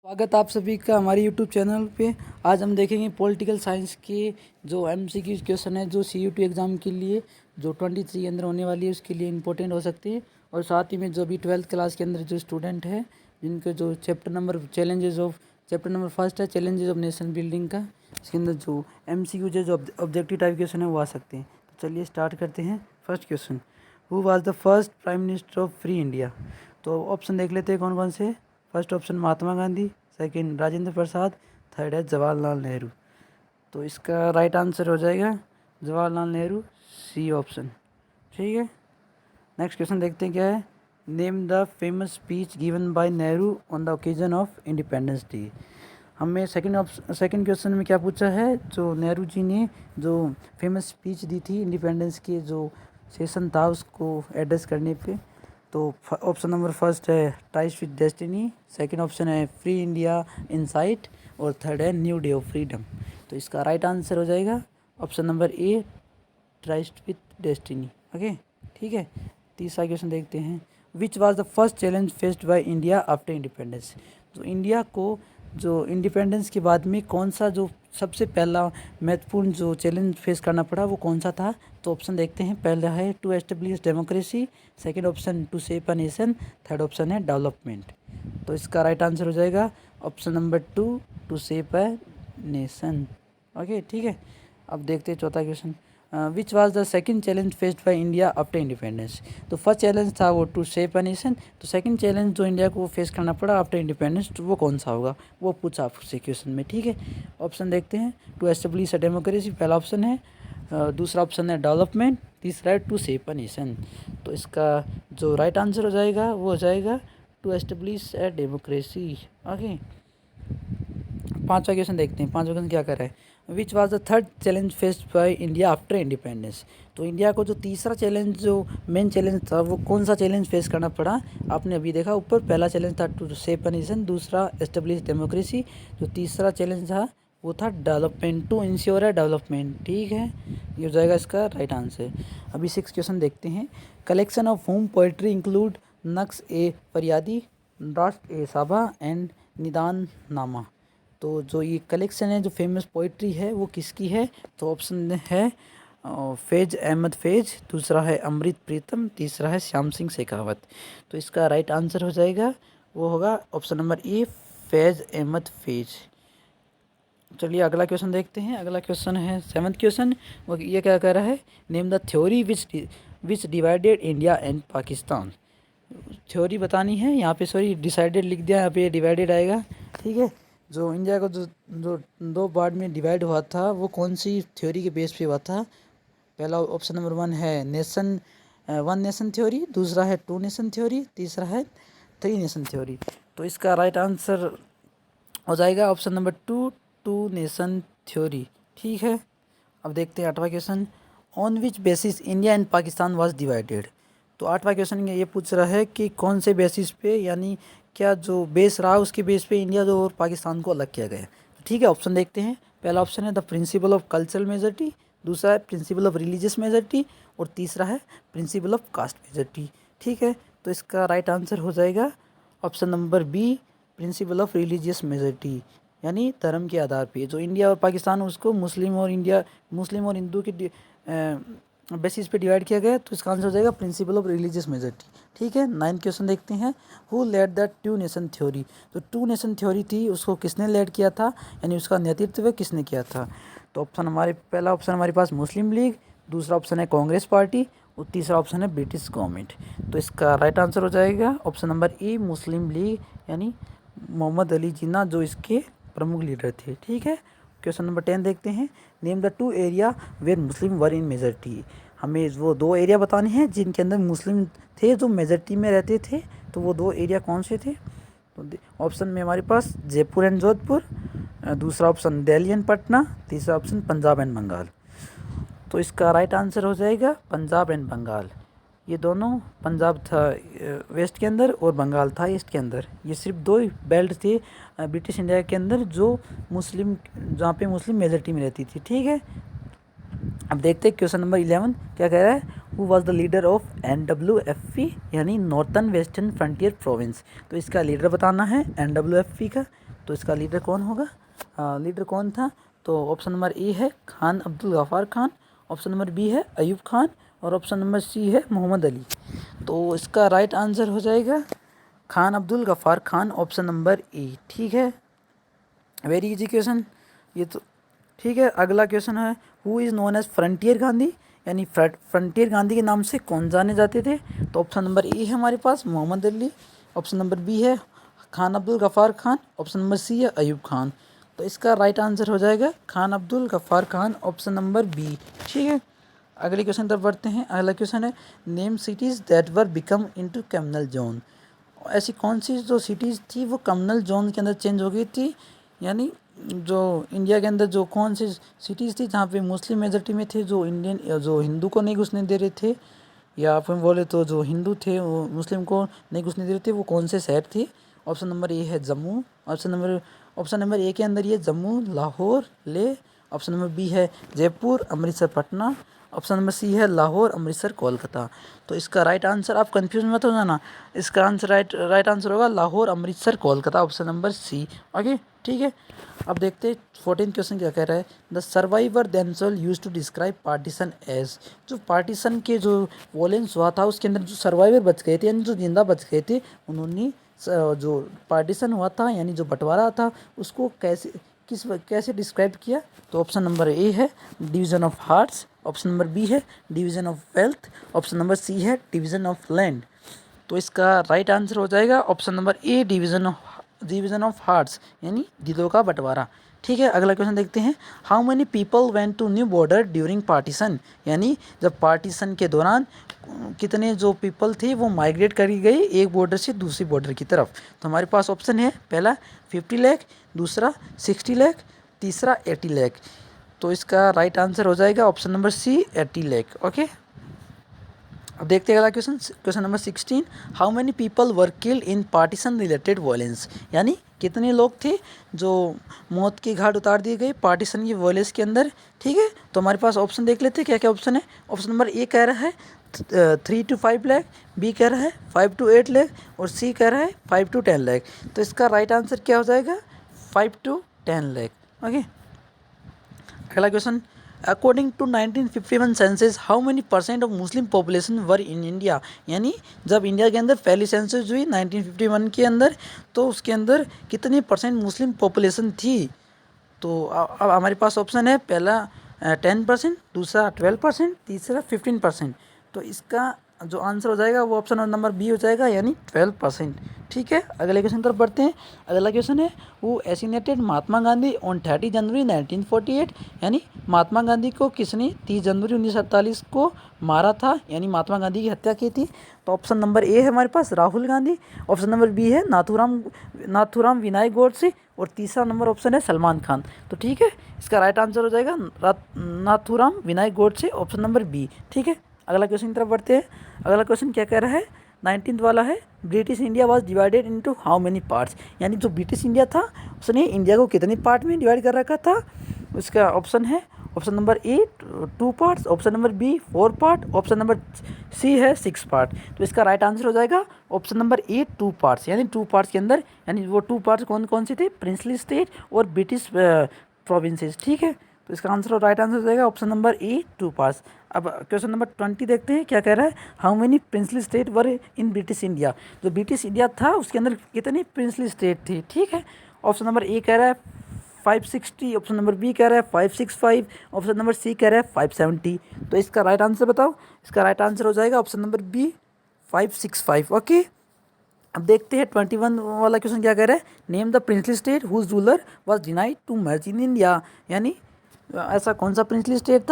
स्वागत आप सभी का हमारे YouTube चैनल पे। आज हम देखेंगे पॉलिटिकल साइंस के जो MCQ क्वेश्चन है जो CUT एग्ज़ाम के लिए जो 23 के अंदर होने वाली है उसके लिए इम्पोर्टेंट हो सकती है। और साथ ही में जो भी 12th क्लास के अंदर जो स्टूडेंट है जिनके जो चैप्टर नंबर फर्स्ट है चैलेंजेस ऑफ नेशन बिल्डिंग का, इसके अंदर जो MCQ जो ऑब्जेक्टिव टाइप क्वेश्चन है वो आ सकते हैं। तो चलिए स्टार्ट करते हैं। First question, who was the first prime minister of free India. तो ऑप्शन देख लेते हैं कौन कौन से। First option Mahatma Gandhi, second Rajendra Prasad, third है जवाहरलाल नेहरू। तो इसका राइट आंसर हो जाएगा जवाहरलाल नेहरू, सी ऑप्शन। ठीक है, नेक्स्ट क्वेश्चन देखते हैं क्या है। Name the famous speech given by Nehru on the occasion of independence day. हमें सेकंड क्वेश्चन में क्या पूछा है, जो नेहरू जी ने जो फेमस स्पीच दी थी इंडिपेंडेंस के जो सेशन था उसको एड्रेस करने पे। तो ऑप्शन नंबर फर्स्ट है ties with destiny, second option है फ्री इंडिया इनसाइट और थर्ड है न्यू डे ऑफ फ्रीडम। तो इसका राइट आंसर हो जाएगा option number A, ties with destiny. Okay, ठीक है। तीसरा क्वेश्चन देखते हैं, विच was the first challenge faced by India after independence. तो इंडिया को जो इंडिपेंडेंस के बाद में कौन सा जो सबसे पहला महत्वपूर्ण जो चैलेंज फेस करना पड़ा वो कौन सा था। तो ऑप्शन देखते हैं। पहला है to establish democracy, second option to shape a nation, third option है डेवलपमेंट। तो इसका राइट आंसर हो जाएगा option number to shape a nation. Okay, ठीक है। अब देखते हैं चौथा question, which was the second challenge faced by India after independence. तो फर्स्ट चैलेंज था वो टू शेप अ नेशन, तो सेकंड चैलेंज जो इंडिया को फेस करना पड़ा आफ्टर इंडिपेंडेंस तो वो कौन सा होगा, वो पूछा आपसे क्वेश्चन में। ठीक है, ऑप्शन देखते हैं। टू एस्टेब्लिश अ डेमोक्रेसी पहला ऑप्शन है, दूसरा ऑप्शन है डेवलपमेंट, तीसरा है टू शेप अ नेशन। तो इसका जो राइट आंसर हो जाएगा वो हो जाएगा to establish a democracy. Okay, पांचवा क्वेश्चन देखते हैं। पांचवा क्वेश्चन क्या कर रहा है, which was the third challenge faced by India after independence. तो इंडिया को जो तीसरा चैलेंज जो मेन चैलेंज था वो कौन सा चैलेंज फेस करना पड़ा। आपने अभी देखा ऊपर, पहला चैलेंज था टू शेप अ नेशन, दूसरा एस्टेब्लिश डेमोक्रेसी, जो तीसरा चैलेंज था वो था डेवलपमेंट, टू इंश्योर है डेवलपमेंट। ठीक है, ये हो जाएगा इसका राइट आंसर। अभी सिक्स क्वेश्चन देखते हैं, collection of home poetry include नक्श ए फरियादी, राष्ट्र ए साबा एंड निदान नामा। तो जो ये कलेक्शन है जो फेमस पोइट्री है वो किसकी है। तो ऑप्शन है फैज़ अहमद फैज़, दूसरा है अमृत प्रीतम, तीसरा है श्याम सिंह शेखावत। तो इसका राइट आंसर हो जाएगा वो होगा ऑप्शन नंबर ए, फैज़ अहमद फैज़। चलिए अगला क्वेश्चन देखते हैं। अगला क्वेश्चन है सेवन्थ क्वेश्चन, वो ये क्या कह रहा है, name the theory which divided India and Pakistan. Theory बतानी है, यहाँ पे सॉरी डिसाइडेड लिख दिया, यहाँ पे डिवाइडेड आएगा। ठीक है, जो इंडिया को जो दो पार्ट में डिवाइड हुआ था वो कौन सी थ्योरी के बेस पे हुआ था। पहला ऑप्शन नंबर वन है वन नेशन थ्योरी, दूसरा है टू नेशन थ्योरी, तीसरा है थ्री नेशन थ्योरी। तो इसका राइट आंसर हो जाएगा option number to nation theory. ठीक है, अब देखते हैं आठवां question, on which basis India and Pakistan was divided. तो आठवां क्वेश्चन ये पूछ रहा है कि कौन से बेसिस पे, यानी क्या जो बेस रहा उसके बेस पे इंडिया जो और पाकिस्तान को अलग किया गया। तो ठीक है, ऑप्शन देखते हैं। पहला ऑप्शन है the principle of cultural majority, दूसरा है प्रिंसिपल ऑफ रिलीजियस मेजॉरिटी और तीसरा है प्रिंसिपल ऑफ कास्ट मेजॉरिटी। ठीक है, तो इसका राइट आंसर हो जाएगा option number B, principle of religious majority, यानी धर्म के आधार पे जो इंडिया और पाकिस्तान उसको मुस्लिम और हिंदू के बेसिस पे डिवाइड किया गया। तो इसका आंसर हो जाएगा प्रिंसिपल ऑफ रिलीजियस मेजॉरिटी। ठीक है, नाइन्थ क्वेश्चन देखते हैं, who led the two nation theory. तो टू नेशन थ्योरी थी उसको किसने लेड किया था, यानी उसका नेतृत्व किसने किया था। तो पहला ऑप्शन हमारे पास मुस्लिम लीग, दूसरा ऑप्शन है कांग्रेस पार्टी और तीसरा ऑप्शन है ब्रिटिश गवर्नमेंट। तो इसका राइट आंसर हो जाएगा ऑप्शन नंबर ए, मुस्लिम लीग, यानी मोहम्मद अली जिन्ना जो इसके प्रमुख लीडर थे। ठीक है, क्वेश्चन नंबर 10 देखते हैं, name the two area where Muslim were in majority. हमें वो दो एरिया बताने हैं जिनके अंदर मुस्लिम थे जो मेजॉरिटी में रहते थे। तो वो दो एरिया कौन से थे। तो ऑप्शन में हमारे पास जयपुर एंड जोधपुर, दूसरा ऑप्शन दिल्ली एंड पटना, तीसरा ऑप्शन पंजाब एंड बंगाल। तो इसका राइट आंसर हो जाएगा पंजाब एंड बंगाल। ये दोनों, पंजाब था वेस्ट के अंदर और बंगाल था ईस्ट के अंदर। ये सिर्फ दो बेल्ट थे ब्रिटिश इंडिया के अंदर जो मुस्लिम, जहाँ पे मुस्लिम मेजॉरिटी में रहती थी। ठीक है, अब देखते हैं क्वेश्चन नंबर 11 क्या कह रहा है, who was the leader of NWFP यानी नॉर्थन वेस्टर्न फ्रंटियर प्रोविंस। तो इसका लीडर बताना है NWFP का। तो इसका लीडर कौन होगा, लीडर कौन था? तो ऑप्शन नंबर ए है Khan Abdul Ghaffar Khan, option number B है अयूब खान और ऑप्शन नंबर सी है मोहम्मद अली। तो इसका राइट आंसर हो जाएगा खान अब्दुल गफ़ार खान, ऑप्शन नंबर ए। ठीक है, वेरी इजी क्वेश्चन ये तो। ठीक है, अगला क्वेश्चन है who is known as frontier Gandhi, यानी फ्रंटियर गांधी के नाम से कौन जाने जाते थे? तो ऑप्शन नंबर ए है हमारे पास Mohammad Ali, option number B है Khan Abdul Ghaffar Khan, option number C है अयूब खान। तो इसका राइट आंसर हो जाएगा Khan Abdul Ghaffar Khan, option number B. ठीक है, अगले क्वेश्चन तरफ बढ़ते हैं। अगला क्वेश्चन है name cities that were become into communal zone. ऐसी कौन सी जो सिटीज़ थी वो कम्युनल जोन के अंदर चेंज हो गई थी, यानी जो इंडिया के अंदर जो कौन सी सिटीज़ थी जहाँ पे मुस्लिम मेजॉरिटी में थे, जो इंडियन जो हिंदू को नहीं घुसने दे रहे थे, या फिर बोले तो जो हिंदू थे वो मुस्लिम को नहीं घुसने दे रहे थे, वो कौन से शहर थे? ऑप्शन नंबर ए है जम्मू, ऑप्शन नंबर ए के अंदर ये जम्मू, लाहौर, ले। ऑप्शन नंबर बी है Jaipur, Amritsar, Patna. Option number C है लाहौर, अमृतसर, कोलकाता। तो इसका राइट आंसर, आप कंफ्यूज मत हो जाना, इसका आंसर राइट आंसर होगा Lahore, Amritsar, Kolkata, option number C. Okay, ठीक है। अब देखते हैं 14 क्वेश्चन क्या कह रहा है। The survivor themselves used to describe partition age. जो पार्टीशन के जो वॉयलेंस हुआ था उसके अंदर जो सर्वाइवर बच गए थे, यानी जो जिंदा बच गए थे, उन्होंने जो पार्टीशन हुआ था यानी जो बंटवारा था उसको कैसे डिस्क्राइब किया? तो ऑप्शन नंबर ए है division of hearts, option number B है division of wealth, option number C है डिवीज़न ऑफ लैंड। तो इसका राइट आंसर हो जाएगा option number A division of hearts, यानी दिलों का बंटवारा। ठीक है, अगला क्वेश्चन देखते हैं। How many people went to new border during partition, यानी जब पार्टीशन के दौरान कितने जो पीपल थे वो माइग्रेट करी गई एक बॉर्डर से दूसरी बॉर्डर की तरफ। तो हमारे पास ऑप्शन है पहला 50 लाख, दूसरा 60 लाख, तीसरा 80 लाख। तो इसका राइट आंसर हो जाएगा option number C 80 lakh. Okay, अब देखते हैं अगला question number 16। How many people were killed in partition related violence, यानी कितने लोग थे जो मौत की घाट उतार दिए गए पार्टीशन की वायलेंस के अंदर। ठीक है, तो हमारे पास ऑप्शन देख लेते हैं क्या क्या ऑप्शन है। ऑप्शन नंबर ए कह रहा है 3 to 5 लाख, बी कह रहा है 5 to 8 लाख और सी कह रहा है 5 to 10 लाख। तो इसका राइट आंसर क्या हो जाएगा? 5 to 10 लाख। ओके, अगला question. According to 1951 census how many % of Muslim population were in India, यानी जब इंडिया के अंदर पहली सेंसस हुई 1951 के अंदर, तो उसके अंदर कितनी % मुस्लिम पॉपुलेशन थी? तो अब हमारे पास ऑप्शन है पहला 10%, दूसरा 12%, तीसरा 15%। तो इसका जो आंसर हो जाएगा वो ऑप्शन नंबर बी हो जाएगा, यानी 12%। ठीक है, अगले क्वेश्चन तरफ बढ़ते हैं। अगला क्वेश्चन है वो एसिनेटेड महात्मा गांधी ऑन 30 जनवरी 1948, यानी महात्मा गांधी को किसने 30 जनवरी 1948 को मारा था, यानी महात्मा गांधी की हत्या की थी? तो ऑप्शन नंबर ए है हमारे पास Rahul Gandhi, option number B है नाथूराम विनायक गोडसे और तीसरा नंबर ऑप्शन है सलमान खान। तो ठीक है, इसका राइट आंसर हो जाएगा Nathuram Vinayak Godse, option number B. ठीक है, अगला क्वेश्चन की तरफ बढ़ते हैं। अगला क्वेश्चन क्या कह रहा है? 19th वाला है British India was divided into how many parts, यानी जो ब्रिटिश इंडिया था उसने इंडिया को कितने पार्ट में डिवाइड कर रखा था? उसका ऑप्शन है option number A 2 parts, option number B 4 part, option number C है 6 पार्ट। तो इसका राइट आंसर हो जाएगा ऑप्शन नंबर ए 2 पार्ट्स, यानी 2 पार्ट्स के अंदर, यानी वो 2 पार्ट्स कौन कौन से थे? प्रिंसली स्टेट और ब्रिटिश प्रोविंसेस। ठीक है, तो इसका आंसर और राइट आंसर हो जाएगा ऑप्शन नंबर ए 2 पार्ट्स। अब क्वेश्चन नंबर 20 देखते हैं क्या कह रहा है। How many princely state were in British India, जो ब्रिटिश इंडिया था उसके अंदर कितनी प्रिंसली स्टेट थी? ठीक है, ऑप्शन नंबर ए कह रहा है 560, ऑप्शन नंबर बी कह रहा है 565, ऑप्शन नंबर सी कह रहा है 570। तो इसका राइट आंसर बताओ। इसका राइट आंसर हो जाएगा ऑप्शन नंबर बी 565। ओके, अब देखते हैं 21 वाला क्वेश्चन क्या कह रहा है। Name the princely state whose ruler was denied to merge in India, यानी ऐसा कौन सा प्रिंसली स्टेट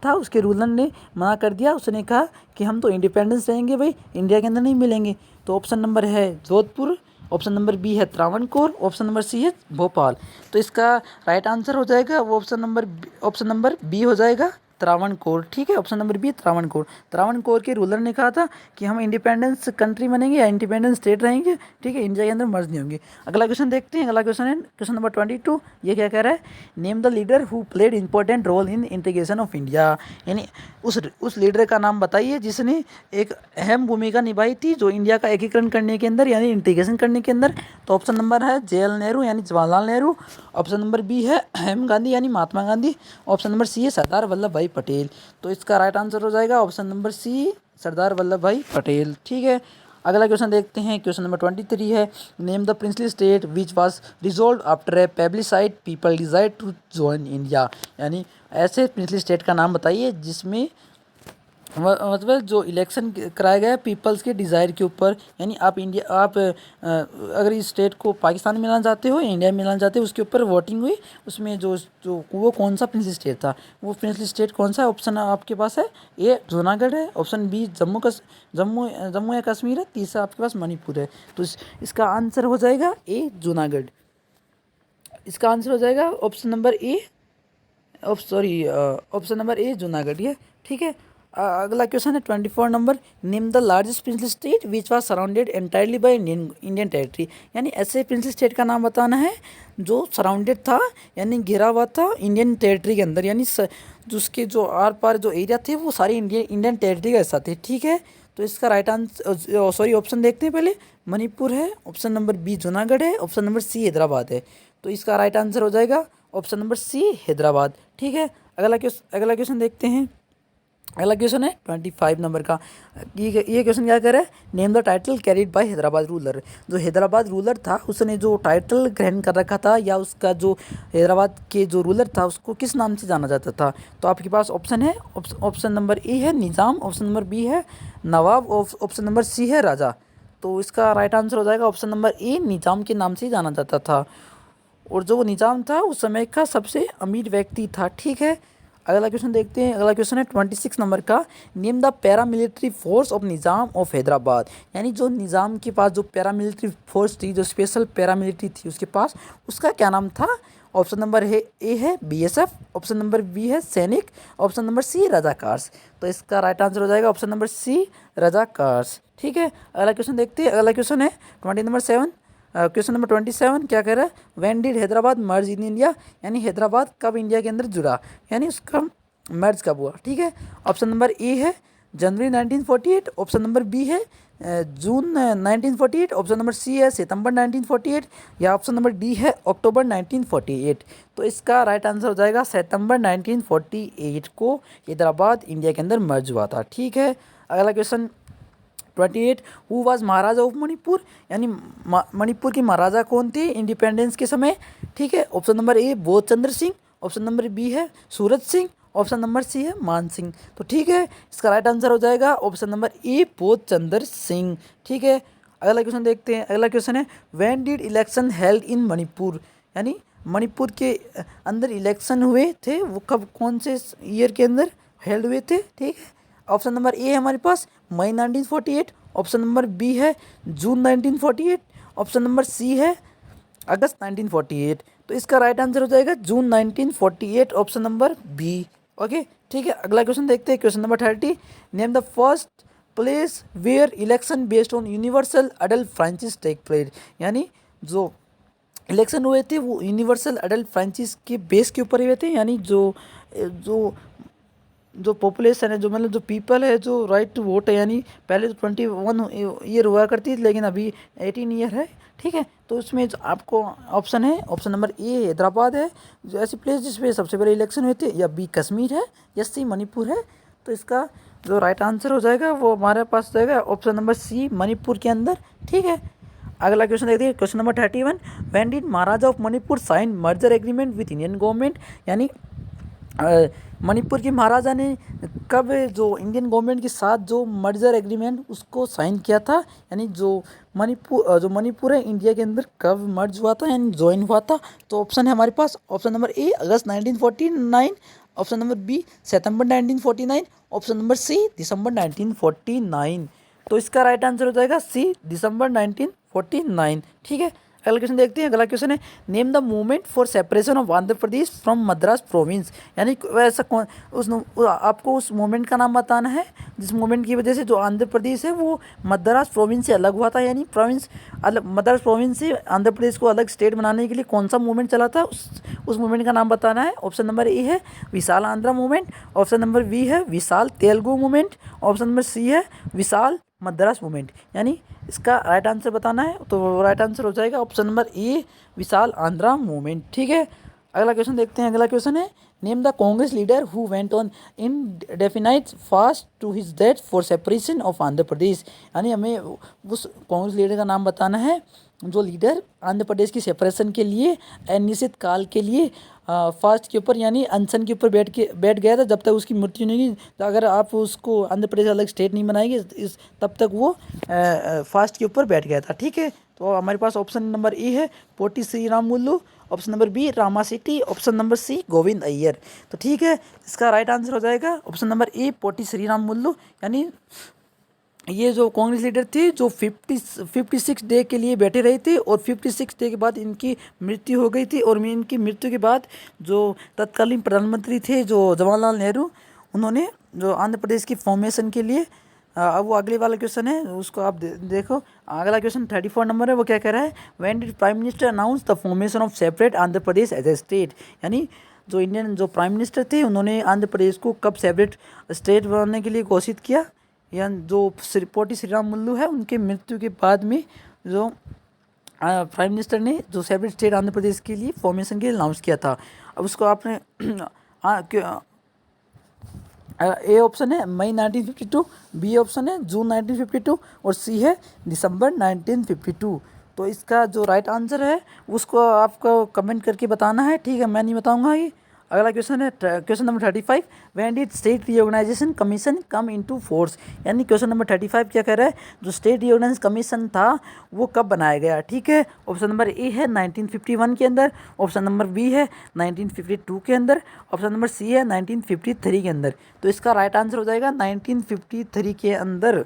था उसके रूलर ने मना कर दिया, उसने कहा कि हम तो इंडिपेंडेंस रहेंगे भाई, इंडिया के अंदर नहीं मिलेंगे। तो ऑप्शन नंबर है जोधपुर, ऑप्शन नंबर बी है त्रावणकोर, ऑप्शन नंबर सी है भोपाल। तो इसका राइट आंसर हो जाएगा वो ऑप्शन नंबर बी हो जाएगा, त्रावणकोर, ठीक है। Option number B Travancore. Travancore के रूलर ने कहा था कि हम इंडिपेंडेंस कंट्री बनेंगे या इंडिपेंडेंस स्टेट रहेंगे, ठीक है, इंडिया के अंदर मर्ज नहीं होंगे। अगला क्वेश्चन देखते हैं। अगला क्वेश्चन है क्वेश्चन नंबर 22। ये क्या कह रहा है? Name the leader who played important role in integration of India, यानी उस लीडर का नाम बताइए जिसने एक अहम भूमिका निभाई थी जो इंडिया का एकीकरण करने के अंदर यानी इंटीग्रेशन करने के अंदर। तो ऑप्शन नंबर है JL नेहरू यानी Jawaharlal Nehru. Option number B है हेम गांधी यानी Mahatma Gandhi. Option number C है सरदार वल्लभ भाई पटेल। तो इसका राइट आंसर हो जाएगा ऑप्शन नंबर सी सरदार वल्लभ भाई पटेल, ठीक है। अगला क्वेश्चन देखते हैं। क्वेश्चन नंबर 23 है name the princely state which was resolve after a plebiscite people decide to join India, यानी ऐसे प्रिंसली स्टेट का नाम बताइए जिसमें मतलब जो इलेक्शन कराया गया पीपल्स के डिज़ायर के ऊपर, यानी आप अगर इस स्टेट को पाकिस्तान में मिलाना चाहते हो या इंडिया में मिलाना चाहते हो उसके ऊपर वोटिंग हुई, उसमें जो जो वो कौन सा प्रिंसली स्टेट था, वो प्रिंसली स्टेट कौन सा है? ऑप्शन आपके पास है ए जूनागढ़ है, ऑप्शन बी जम्मू या कश्मीर है, तीसरा आपके पास मणिपुर है। तो इसका आंसर हो जाएगा ए जूनागढ़। इसका आंसर हो जाएगा option number A option number ए जूनागढ़, ये ठीक है। अगला क्वेश्चन है 24 number name the largest princely state which was surrounded entirely by Indian territory, यानी ऐसे प्रिंसली स्टेट का नाम बताना है जो सराउंडेड था यानी घिरा हुआ था इंडियन टेरिटरी के अंदर, यानी उसके जो आर पार जो एरिया थे वो सारे इंडियन टेरिटरी का हिस्सा थे, ठीक है। तो इसका राइट आंसर ऑप्शन देखते हैं पहले। मणिपुर है, ऑप्शन नंबर बी जूनागढ़ है, ऑप्शन नंबर सी हैदराबाद है। तो इसका राइट आंसर हो जाएगा ऑप्शन नंबर सी हैदराबाद, ठीक है। अगला क्वेश्चन देखते हैं। अगला क्वेश्चन है 25 नंबर का। ये क्वेश्चन क्या कर रहा है? Name the title carried by Hyderabad ruler. जो हैदराबाद रूलर था उसने जो टाइटल ग्रहण कर रखा था या उसका जो हैदराबाद के जो रूलर था उसको किस नाम से जाना जाता था? तो आपके पास ऑप्शन है, ऑप्शन नंबर ए है निज़ाम, ऑप्शन नंबर बी है नवाब, ऑप्शन नंबर सी है राजा। तो इसका राइट आंसर हो जाएगा ऑप्शन नंबर ए निज़ाम के नाम से जाना जाता था, और जो निज़ाम था उस समय का सबसे अमीर व्यक्ति था, ठीक है। अगला क्वेश्चन देखते हैं। अगला क्वेश्चन है 26 नंबर का name the paramilitary force of Nizam of Hyderabad, यानी जो निज़ाम के पास जो पैरामिलिट्री फोर्स थी, जो स्पेशल पैरामिलिट्री थी उसके पास, उसका क्या नाम था? ऑप्शन नंबर है ए है BSF, ऑप्शन नंबर बी है सैनिक, ऑप्शन नंबर सी रजाकार्स। तो इसका राइट आंसर हो जाएगा ऑप्शन नंबर सी रजाकार्स, ठीक है। अगला क्वेश्चन देखते हैं। अगला क्वेश्चन है 27 क्वेश्चन नंबर 27 क्या कह रहा है? When did Hyderabad merge in India, यानी हैदराबाद कब इंडिया के अंदर जुड़ा, यानी उसका मर्ज कब हुआ, ठीक है। ऑप्शन नंबर ए है जनवरी 1948, ऑप्शन नंबर बी है जून 1948, ऑप्शन नंबर सी है सितंबर 1948, या ऑप्शन नंबर डी है अक्टूबर 1948। तो इसका राइट आंसर हो जाएगा सितंबर 1948 को हैदराबाद इंडिया के अंदर मर्ज हुआ था, ठीक है। अगला question 28 who was Maharaja of Manipur, यानी मणिपुर के महाराजा कौन थे इंडिपेंडेंस के समय, ठीक है। ऑप्शन नंबर ए बोध Chandra Singh, option number B है Suraj Singh, option number C है मान सिंह। तो ठीक है, इसका राइट आंसर हो जाएगा ऑप्शन नंबर ए बोध चंद्र सिंह, ठीक है। अगला क्वेश्चन देखते हैं। अगला क्वेश्चन है when did election held in Manipur, यानी मणिपुर के अंदर इलेक्शन हुए थे वो कब, कौन से ईयर के अंदर हेल्ड हुए थे, ठीक है। ऑप्शन नंबर ए है हमारे पास मई 1948, ऑप्शन नंबर बी है जून 1948, ऑप्शन नंबर सी है अगस्त 1948। तो इसका राइट आंसर हो जाएगा June 1948, option number B, okay, ठीक है। अगला क्वेश्चन देखते हैं। Question number 30 name the first place where election based on universal adult franchise take place, यानी जो इलेक्शन हुए थे वो यूनिवर्सल अडल्ट फ्रेंचाइज के बेस के ऊपर हुए थे, यानी जो पॉपुलेशन है, जो मतलब जो पीपल है जो राइट टू वोट है, यानी पहले तो 21 ईयर हुआ करती थी लेकिन अभी 18 ईयर है, ठीक है। तो उसमें जो आपको ऑप्शन है, ऑप्शन नंबर ए हैदराबाद है जो ऐसी प्लेस जिसपे सबसे पहले इलेक्शन हुए थे, या बी कश्मीर है, या सी मणिपुर है। तो इसका जो राइट आंसर हो जाएगा वो हमारे पास जाएगा ऑप्शन नंबर सी मणिपुर के अंदर, ठीक है। अगला क्वेश्चन देखते हैं। Question number 31 when did Maharaja of Manipur sign merger agreement with Indian government, यानी मणिपुर के महाराजा ने कब जो इंडियन गवर्नमेंट के साथ जो मर्जर एग्रीमेंट उसको साइन किया था, यानी जो मणिपुर है इंडिया के अंदर कब मर्ज हुआ था यानी ज्वाइन हुआ था। तो ऑप्शन है हमारे पास ऑप्शन नंबर ए अगस्त 1949, ऑप्शन नंबर बी सितंबर 1949, ऑप्शन नंबर सी दिसंबर 1949। तो इसका राइट आंसर हो जाएगा सी दिसंबर 1949, ठीक है। अगला क्वेश्चन देखते हैं। अगला क्वेश्चन है name the movement for separation of Andhra Pradesh from Madras province. यानी ऐसा कौन आपको उस मूवमेंट का नाम बताना है जिस मूवमेंट की वजह से जो आंध्र प्रदेश है वो मद्रास प्रोविंस से अलग हुआ था। यानी प्रोविंस अलग, मद्रास प्रोविंस से आंध्र प्रदेश को अलग स्टेट बनाने के लिए कौन सा मूवमेंट चला था, उस मूवमेंट का नाम बताना है। ऑप्शन नंबर ए है Vishal Andhra movement, option number B है Vishal Telugu movement, option number C है विशाल मद्रास मूवमेंट। यानी इसका राइट आंसर बताना है, तो राइट आंसर हो जाएगा option number A Vishal Andhra movement. ठीक है, अगला क्वेश्चन देखते हैं। अगला क्वेश्चन है name the Congress leader who went on indefinite fast to his death for separation of Andhra Pradesh. यानी हमें उस कांग्रेस लीडर का नाम बताना है जो लीडर आंध्र प्रदेश की सेपरेशन के लिए अनिश्चित काल के लिए फास्ट के ऊपर यानी अनशन के ऊपर बैठ गया था जब तक उसकी मृत्यु नहीं हुई। तो अगर आप उसको आंध्र प्रदेश अलग स्टेट नहीं बनाएंगे तब तक वो फास्ट के ऊपर बैठ गया था। ठीक है, तो हमारे पास ऑप्शन नंबर ए है Potti Sriramulu, option number B रामा सिटी, option number C Govind Iyer. तो ठीक है, इसका राइट आंसर हो जाएगा option number A Potti Sriramulu. यानी ये जो कांग्रेस लीडर थे जो 56 डे के लिए बैठे रहे थे और 56 डे के बाद इनकी मृत्यु हो गई थी। और इनकी मृत्यु के बाद जो तत्कालीन प्रधानमंत्री थे जो जवाहरलाल नेहरू, उन्होंने जो आंध्र प्रदेश की फॉर्मेशन के लिए अब वो अगले वाला क्वेश्चन है उसको आप देखो। अगला क्वेश्चन 34 नंबर है, वो क्या कह रहा है when did prime minister announce the formation of separate Andhra Pradesh as a state. यानी जो इंडियन जो प्राइम मिनिस्टर थे उन्होंने आंध्र प्रदेश को कब सेपरेट स्टेट बनाने के लिए घोषित किया। या जो पोटी श्रीराम मुल्लू है उनके मृत्यु के बाद में जो प्राइम मिनिस्टर ने जो सेपरेट स्टेट आंध्र प्रदेश के लिए फॉर्मेशन के लिए अनाउंस किया था। अब उसको आपने ए ऑप्शन है मई 1952, बी ऑप्शन है जून 1952 और सी है दिसंबर 1952। तो इसका जो राइट आंसर है उसको आपको कमेंट करके बताना है। ठीक है, मैं नहीं बताऊंगा ये। अगला क्वेश्चन है question number 35 when did state reorganisation commission come into force. यानी क्वेश्चन नंबर 35 क्या कह रहा है जो स्टेट रीऑर्गेनाइजेशन कमीशन था वो कब बनाया गया। ठीक है, ऑप्शन नंबर ए है 1951 के अंदर, ऑप्शन नंबर बी है 1952 के अंदर, ऑप्शन नंबर सी है 1953 के अंदर। तो इसका राइट आंसर हो जाएगा 1953 के अंदर।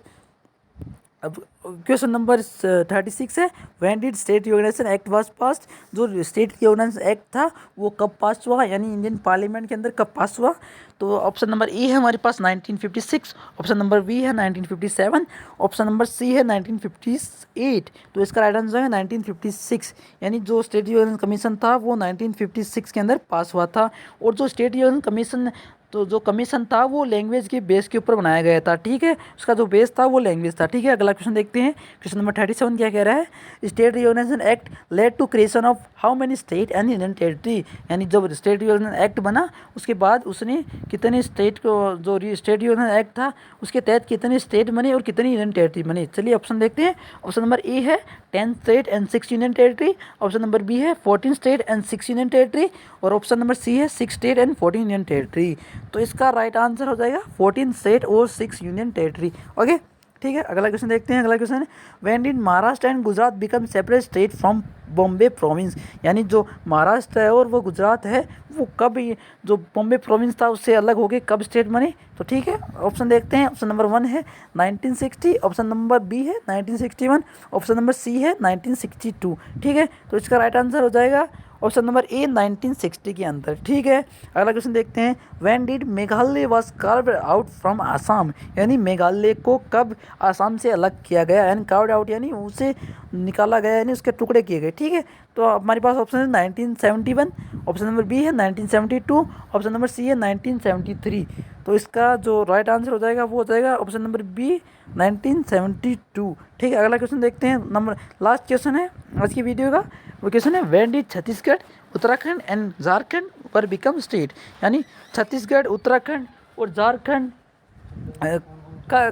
अब क्वेश्चन नंबर 36 है when did state reorganisation act was passed. जो स्टेट रीऑर्गेनाइजेशन एक्ट था वो कब पास हुआ, यानी इंडियन पार्लियामेंट के अंदर कब पास हुआ। तो ऑप्शन नंबर ए है हमारे पास 1956, ऑप्शन नंबर बी है 1957, ऑप्शन नंबर सी है 1958। तो इसका राइट आंसर है 1956। यानी जो स्टेट रीऑर्गेनाइजेशन कमीशन था वो 1956 के अंदर पास हुआ था। और जो स्टेट रीऑर्गेनाइजेशन कमीशन तो जो कमीशन था वो लैंग्वेज के बेस के ऊपर बनाया गया था। ठीक है, उसका जो बेस था वो लैंग्वेज था। ठीक है, अगला क्वेश्चन देखते हैं। क्वेश्चन नंबर 37 क्या कह रहा है state reorganisation act led to creation of how many state and union territory. यानी जब स्टेट रीऑर्गेनाइजेशन एक्ट बना उसके बाद उसने कितने स्टेट को जो स्टेट रीऑर्गेनाइजेशन एक्ट था उसके तहत कितने स्टेट बने और कितनी यूनियन टेरिटरी बने। चलिए ऑप्शन देखते हैं। ऑप्शन नंबर ए है 10 state and 6 union territory, option number B है 14 स्टेट एंड 6 यूनियन टेरिटरी और ऑप्शन नंबर सी है 6 स्टेट एंड 14 यूनियन टेरिटरी। तो इसका राइट आंसर हो जाएगा 14 स्टेट और 6 यूनियन टेरिटरी। ओके, ठीक है, अगला क्वेश्चन देखते हैं। अगला क्वेश्चन है when did Maharashtra and Gujarat become separate state from Bombay province. यानी जो महाराष्ट्र है और वो गुजरात है वो कब जो बॉम्बे प्रोविंस था उससे अलग हो गए, कब स्टेट बने। तो ठीक है, ऑप्शन देखते हैं। ऑप्शन नंबर 1 है 1960, ऑप्शन नंबर बी है 1961, ऑप्शन नंबर सी है 1962। ठीक है, तो इसका राइट आंसर हो जाएगा ऑप्शन नंबर ए 1960 के अंदर। ठीक है, अगला क्वेश्चन देखते हैं। When did Meghalaya was carved out from Assam. यानी मेघालय को कब आसाम से अलग किया गया, यानी कार्व्ड आउट यानी उसे निकाला गया यानी उसके टुकड़े किए गए। ठीक है, तो हमारे पास ऑप्शन है 1971, ऑप्शन नंबर बी है 1972, ऑप्शन नंबर सी है 1973। तो इसका जो राइट आंसर हो जाएगा वो हो जाएगा ऑप्शन नंबर बी 1972। ठीक है, अगला क्वेश्चन देखते हैं। नंबर लास्ट क्वेश्चन है आज की वीडियो का, वो क्वेश्चन है when did Chhattisgarh, Uttarakhand and Jharkhand पर बिकम स्टेट। यानी छत्तीसगढ़, उत्तराखंड और झारखंड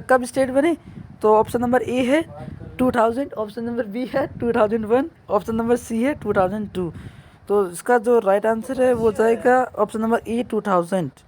कब स्टेट बने। तो ऑप्शन नंबर ए है 2000, ऑप्शन नंबर बी है 2001, ऑप्शन नंबर सी है 2002। तो इसका जो राइट आंसर है वो जाएगा ऑप्शन नंबर ए 2000।